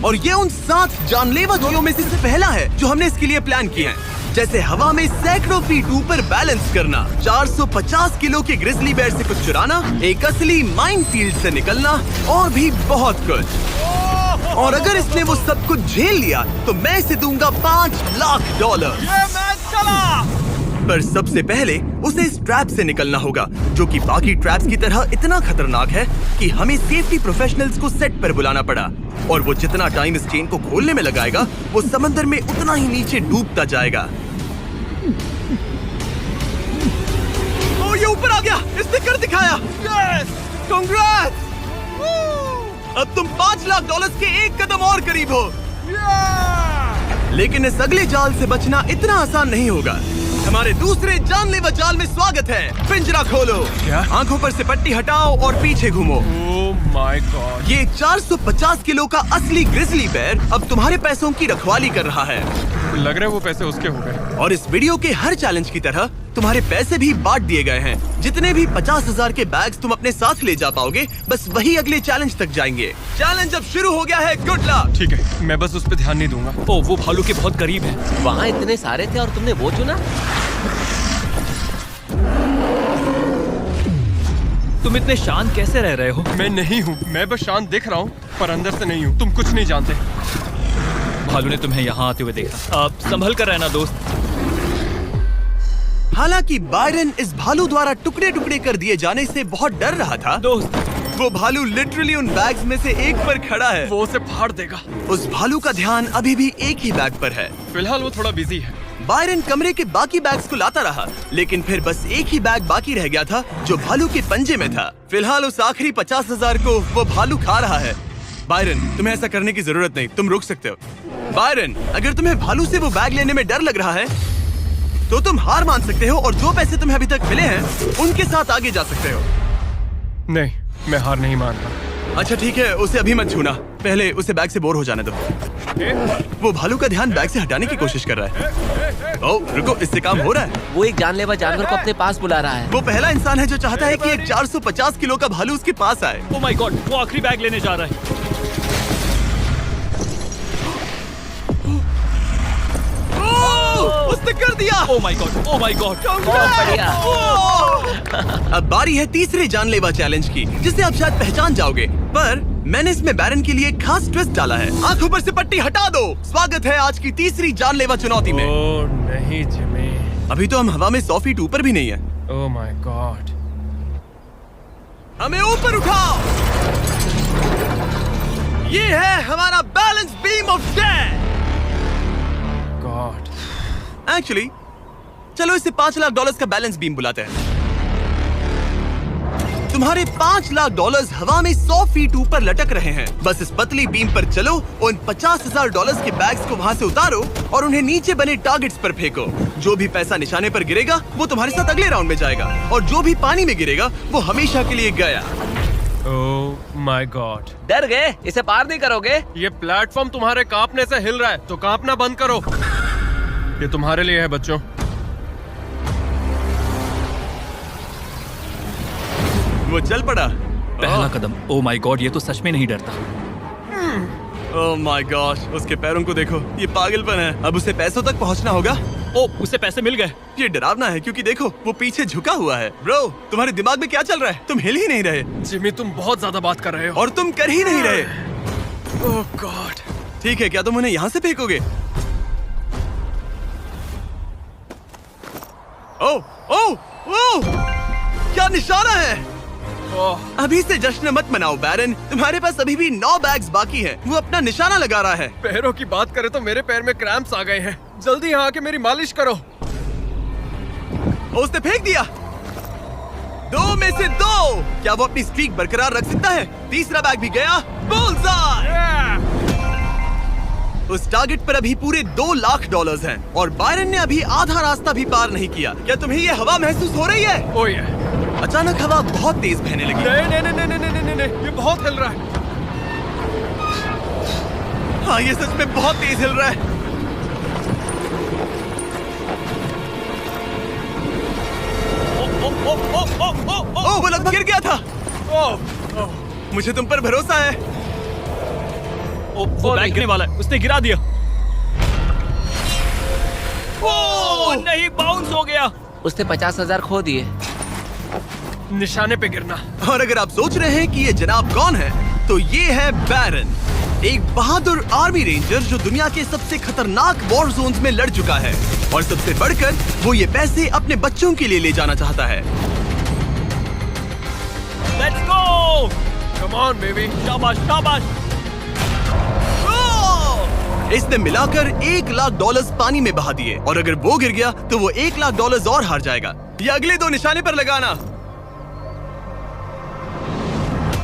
और ये उन 7 जानलेवा चीजों में से पहला है जो हमने इसके लिए प्लान किए हैं, जैसे हवा में सैकड़ों फीट ऊपर बैलेंस करना, 450 किलो के ग्रिजली बेयर से कुछ चुराना, एक असली माइनफील्ड से निकलना और भी बहुत कुछ। और अगर इसने वो सब कुछ झेल लिया तो मैं इसे दूंगा $5 लाख। ये मैच चला। पर सबसे पहले उसे इस ट्रैप से निकलना होगा, जो कि बाकी ट्रैप्स की तरह इतना खतरनाक है कि हमें सेफ्टी प्रोफेशनल्स को सेट पर बुलाना पड़ा। और वो जितना टाइम इस चेन को खोलने में लगाएगा, वो समंदर में उतना ही नीचे डूबता जाएगा। ओ, ये ऊपर आ गया, इसने कर दिखाया। Yes, congrats! अब तुम $5 लाख के एक कदम और करीब हो। लेकिन इस अगले जाल से बचना इतना आसान नहीं होगा। हमारे दूसरे जानलेवा जाल में स्वागत है। पिंजरा खोलो। क्या? आंखों पर से पट्टी हटाओ और पीछे घूमो। Oh my God. ये 450 किलो का असली ग्रिजली बेयर अब तुम्हारे पैसों की रखवाली कर रहा है। लग रहा है वो पैसे उसके हो गए। और इस वीडियो के हर चैलेंज की तरह तुम्हारे पैसे भी बांट दिए गए हैं। जितने भी 50,000 के बैग्स तुम अपने साथ ले जा पाओगे, बस वही अगले चैलेंज तक जाएंगे। चैलेंज अब शुरू हो गया है। Good luck. ठीक है, मैं बस उस पर ध्यान नहीं दूंगा। ओ, वो भालू के बहुत करीब है। वहाँ इतने सारे थे और तुमने वो चुना। तुम इतने शांत कैसे रह रहे हो? मैं नहीं हूँ, मैं बस शांत दिख रहा हूँ, पर अंदर से नहीं हूँ। तुम कुछ नहीं जानते। भालू ने तुम्हें यहाँ आते हुए देखा। आप संभल कर रहना दोस्त। हालांकि बायरन इस भालू द्वारा टुकड़े टुकड़े कर दिए जाने से बहुत डर रहा था। दोस्त, वो भालू लिटरली उन बैग्स में से एक पर खड़ा है। वो उसे फाड़ देगा। उस भालू का ध्यान अभी भी एक ही बैग पर है। फिलहाल वो थोड़ा बिजी है। बायरन कमरे के बाकी बैग्स को लाता रहा, लेकिन फिर बस एक ही बैग बाकी रह गया था जो भालू के पंजे में था। फिलहाल उस आखिरी 50,000 को वो भालू खा रहा है। बायरन, तुम्हें ऐसा करने की जरूरत नहीं, तुम रुक सकते हो। बायरन, अगर तुम्हें भालू से वो बैग लेने में डर लग रहा है तो तुम हार मान सकते हो और जो पैसे तुम्हें अभी तक मिले हैं उनके साथ आगे जा सकते हो। नहीं, मैं हार नहीं मान रहा। अच्छा ठीक है, उसे अभी मत छूना, पहले उसे बैग से बोर हो जाने दो। वो भालू का ध्यान बैग से हटाने की कोशिश कर रहा है। ओह रुको, इससे काम हो रहा है। वो एक जानलेवा जानवर को अपने पास बुला रहा है। वो पहला इंसान है जो चाहता है कि एक 450 किलो का भालू उसके पास आए। ओ माय गॉड, वो आखिरी बैग लेने जा रहा है। उसने कर दिया। Oh my God, oh my God. बहुत बढ़िया। अब बारी है तीसरे जानलेवा चैलेंज की, जिसे आप शायद पहचान जाओगे, पर मैंने इसमें बैरन के लिए एक खास ट्विस्ट डाला है। आंखों पर से पट्टी हटा दो। स्वागत है आज की तीसरी जानलेवा चुनौती में। ओह नहीं जिमी। अभी तो हम हवा में 100 फीट ऊपर भी नहीं है। Oh my God. हमें ऊपर उठाओ। ये है हमारा balance beam of death. God. Actually चलो इसे $5 लाख का बैलेंस बीम बुलाते हैं। तुम्हारे $5 लाख हवा में 100 फीट ऊपर लटक रहे हैं। बस इस पतली बीम पर चलो, उन $50,000 के बैग्स को वहाँ से उतारो और उन्हें नीचे बने टारगेट्स पर फेंको। जो भी पैसा निशाने पर गिरेगा वो तुम्हारे साथ अगले राउंड में जाएगा, और जो भी पानी में गिरेगा वो हमेशा के लिए गया। Oh my God. डर गए? इसे पार नहीं करोगे? ये प्लेटफॉर्म तुम्हारे कांपने से हिल रहा है, तो कांपना बंद करो। ये तुम्हारे लिए है बच्चों। वो चल पड़ा। पहला कदम। ओ माय गॉड, ये तो सच में नहीं डरता। ओह माय गॉश, उसके पैरों को देखो, ये पागलपन है। अब उसे पैसों तक पहुंचना होगा। ओ, उसे पैसे मिल गए। ये डरावना है क्योंकि देखो वो पीछे झुका हुआ है। ब्रो, तुम्हारे दिमाग में क्या चल रहा है? तुम हिल ही नहीं रहे जिमी, तुम बहुत ज्यादा बात कर रहे हो। और तुम कर ही नहीं रहे। ओह गॉड। ठीक है, क्या तुम उन्हें यहाँ से फेंकोगे? ओह ओह ओह, क्या निशाना है? ओह, अभी से जश्न मत मनाओ बैरन, तुम्हारे पास अभी भी 9 बैग्स बाकी हैं। वो अपना निशाना लगा रहा है। पैरों की बात करें तो मेरे पैर में क्रैम्प्स आ गए हैं। जल्दी यहाँ आके मेरी मालिश करो। उसने फेंक दिया। 2 में से 2। क्या वो अपनी स्ट्रीक बरकरार रख सकता है? तीसरा बैग भी गया। बुल्सआई! उस टारगेट पर अभी पूरे $2 लाख हैं और बायरन ने अभी आधा रास्ता भी पार नहीं किया। क्या तुम्हें ये हवा महसूस हो रही है? ओह ये। अचानक हवा बहुत तेज बहने लगी। नहीं नहीं नहीं नहीं नहीं नहीं नहीं, ये बहुत हिल रहा है। हाँ, ये सच में बहुत तेज हिल रहा है। ओह, वो लगभग गिर गया था। ओह, मुझे तुम पर भरोसा है। वो बैग गिरने वाला है, उसने गिरा दिया। ओ नहीं, बाउंस हो गया। उसने 50,000 खो दिए। निशाने पे गिरना। और अगर आप सोच रहे हैं कि ये जनाब कौन है, तो ये है बैरन, एक बहादुर आर्मी रेंजर जो दुनिया के सबसे खतरनाक वॉर जोन्स में लड़ चुका है। और सबसे बढ़कर वो ये पैसे अपने बच्चों के लिए ले जाना चाहता है। Let's go. Come on baby. शाबाश शाबाश। इसने मिलाकर $1,00,000 पानी में बहा दिए, और अगर वो गिर गया तो वो $1,00,000 और हार जाएगा। ये अगले 2 निशाने पर लगाना।